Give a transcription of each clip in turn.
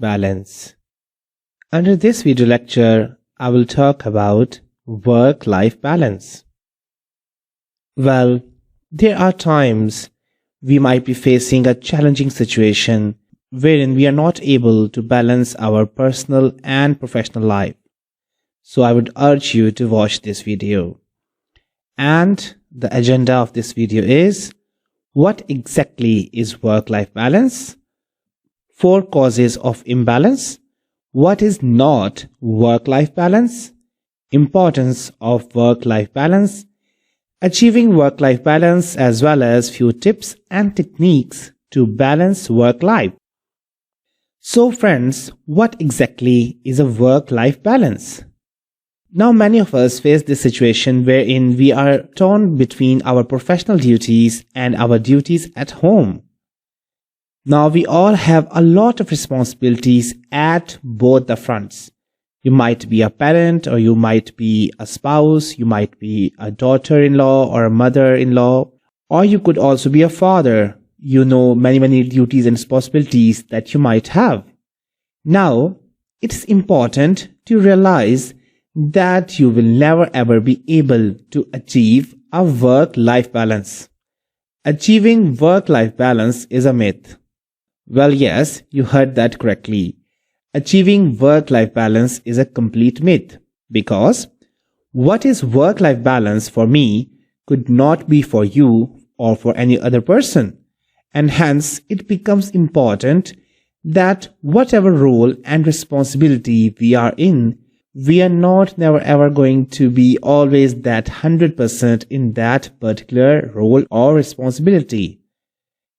balance. Under this video lecture, I will talk about work-life balance. Well, there are times we might be facing a challenging situation wherein we are not able to balance our personal and professional life. So I would urge you to watch this video. And the agenda of this video is: what exactly is work-life balance? 4 causes of imbalance. What is not work-life balance? Importance of work-life balance. Achieving work-life balance, as well as few tips and techniques to balance work-life. So friends, what exactly is a work-life balance? Now many of us face this situation wherein we are torn between our professional duties and our duties at home. Now we all have a lot of responsibilities at both the fronts. You might be a parent, or you might be a spouse, you might be a daughter-in-law or a mother-in-law, or you could also be a father. You know, many duties and responsibilities that you might have. Now, it's important to realize that you will never ever be able to achieve a work-life balance. Achieving work-life balance is a myth. Well, yes, you heard that correctly. Achieving work-life balance is a complete myth, because what is work-life balance for me could not be for you or for any other person. And hence, it becomes important that whatever role and responsibility we are in, we are not never ever going to be always that 100% in that particular role or responsibility.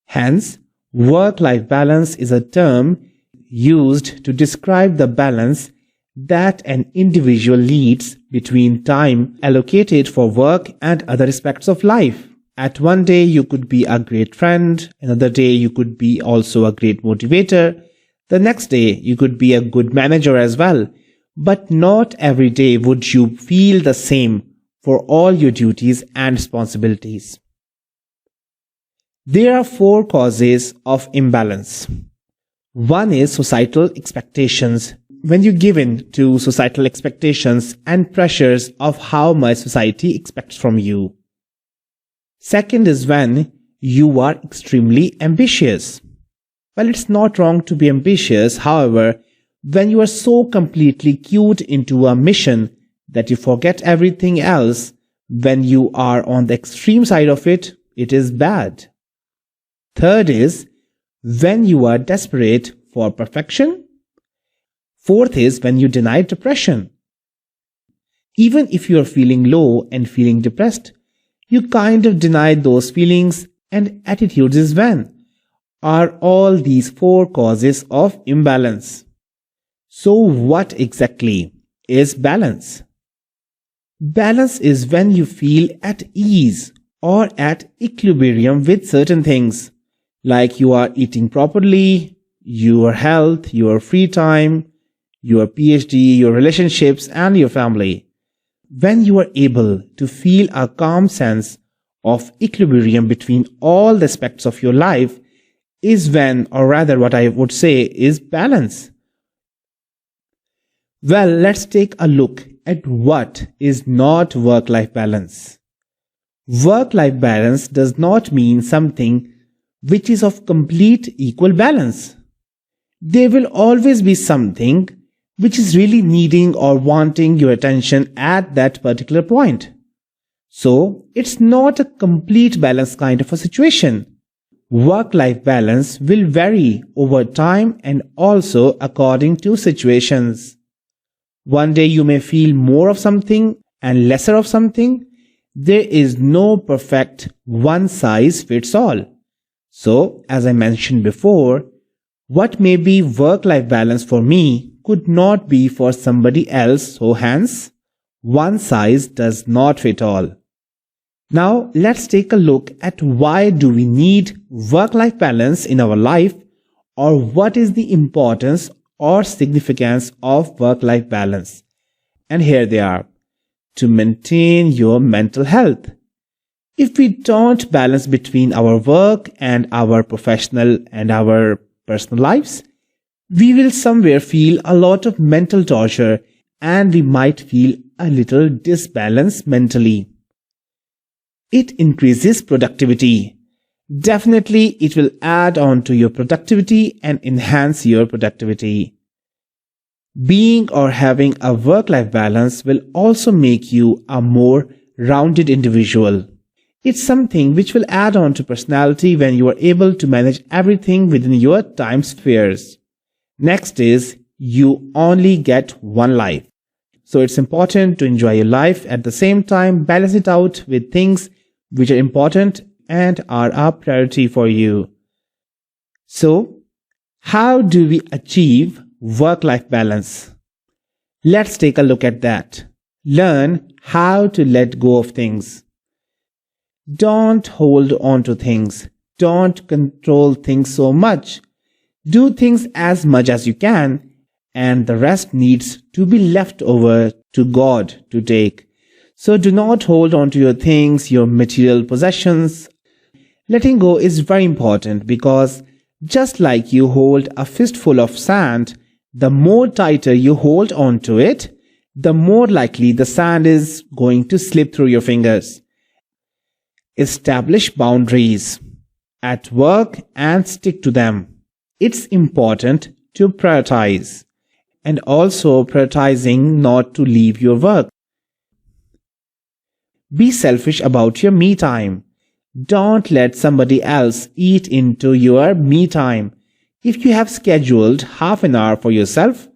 Hence, work-life balance is a term used to describe the balance that an individual needs between time allocated for work and other aspects of life. At one day you could be a great friend, another day you could be also a great motivator, the next day you could be a good manager as well. But not every day would you feel the same for all your duties and responsibilities. There are 4 causes of imbalance. One is societal expectations. When you give in to societal expectations and pressures of how much society expects from you. Second is when you are extremely ambitious. Well, it's not wrong to be ambitious. However, when you are so completely cued into a mission that you forget everything else, when you are on the extreme side of it, it is bad. Third is when you are desperate for perfection. Fourth is when you deny depression. Even if you are feeling low and feeling depressed, you kind of deny those feelings and attitudes is when. Are all these 4 causes of imbalance. So what exactly is balance? Balance is when you feel at ease or at equilibrium with certain things, like you are eating properly, your health, your free time, your PhD, your relationships, and your family. When you are able to feel a calm sense of equilibrium between all the aspects of your life is when, or rather what I would say, is balance. Well, let's take a look at what is not work-life balance. Work-life balance does not mean something which is of complete equal balance. There will always be something which is really needing or wanting your attention at that particular point. So, it's not a complete balance kind of a situation. Work-life balance will vary over time and also according to situations. One day you may feel more of something and lesser of something. There is no perfect one size fits all. So, as I mentioned before, what may be work-life balance for me could not be for somebody else, so hence, one size does not fit all. Now, let's take a look at why do we need work-life balance in our life, or what is the importance or significance of work-life balance. And here they are. To maintain your mental health. If we don't balance between our work and our professional and our personal lives, we will somewhere feel a lot of mental torture and we might feel a little disbalanced mentally. It increases productivity. Definitely, it will add on to your productivity and enhance your productivity. Being or having a work-life balance will also make you a more rounded individual. It's something which will add on to personality when you are able to manage everything within your time spheres. Next is, you only get one life. So it's important to enjoy your life, at the same time balance it out with things which are important and are a priority for you. So, how do we achieve work-life balance? Let's take a look at that. Learn how to let go of things. Don't hold on to things. Don't control things so much. Do things as much as you can, and the rest needs to be left over to God to take. So do not hold on to your things, your material possessions. Letting go is very important because just like you hold a fistful of sand, the more tighter you hold on to it, the more likely the sand is going to slip through your fingers. Establish boundaries at work and stick to them. It's important to prioritize, and also prioritizing not to leave your work. Be selfish about your me time. Don't let somebody else eat into your me time. If you have scheduled half an hour for yourself,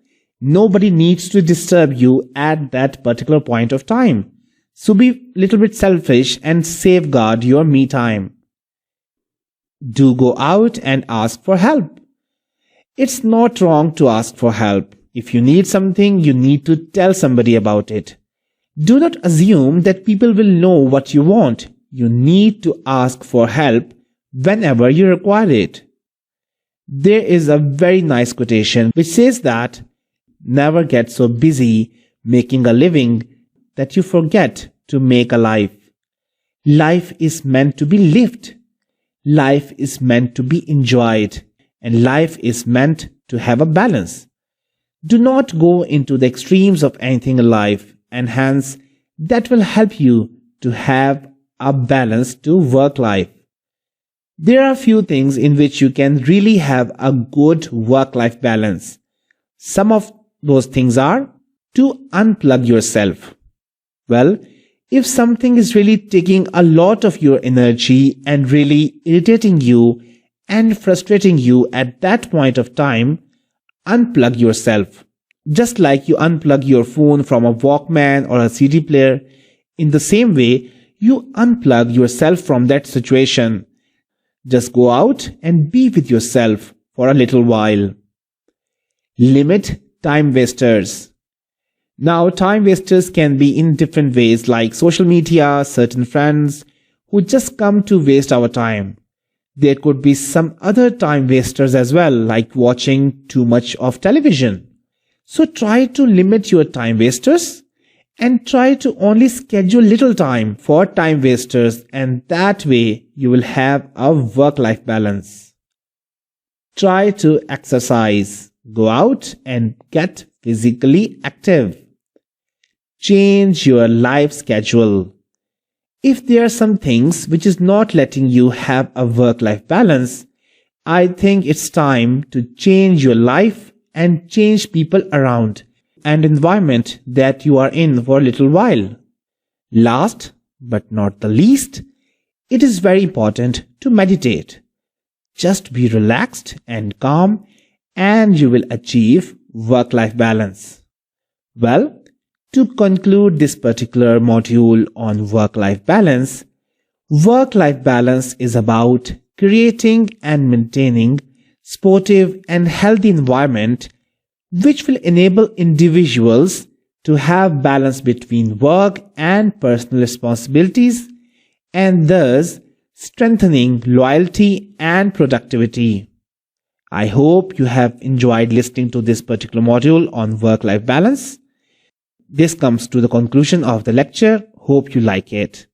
nobody needs to disturb you at that particular point of time. So be a little bit selfish and safeguard your me time. Do go out and ask for help. It's not wrong to ask for help. If you need something, you need to tell somebody about it. Do not assume that people will know what you want. You need to ask for help whenever you require it. There is a very nice quotation which says that never get so busy making a living that you forget to make a life. Life is meant to be lived. Life is meant to be enjoyed. And life is meant to have a balance. Do not go into the extremes of anything in life, and hence that will help you to have a balance to work life. There are few things in which you can really have a good work-life balance. Some of those things are to unplug yourself. Well, if something is really taking a lot of your energy and really irritating you and frustrating you at that point of time, unplug yourself. Just like you unplug your phone from a Walkman or a CD player, in the same way, you unplug yourself from that situation. Just go out and be with yourself for a little while. Limit time wasters. Now, time wasters can be in different ways like social media, certain friends who just come to waste our time. There could be some other time wasters as well, like watching too much of television. So try to limit your time wasters and try to only schedule little time for time wasters, and that way you will have a work-life balance. Try to exercise. Go out and get physically active. Change your life schedule. If there are some things which is not letting you have a work-life balance, I think it's time to change your life and change people around and environment that you are in for a little while. Last but not the least, it is very important to meditate. Just be relaxed and calm and you will achieve work-life balance. Well, to conclude this particular module on work-life balance is about creating and maintaining supportive and healthy environment which will enable individuals to have balance between work and personal responsibilities and thus strengthening loyalty and productivity. I hope you have enjoyed listening to this particular module on work-life balance. This comes to the conclusion of the lecture. Hope you like it.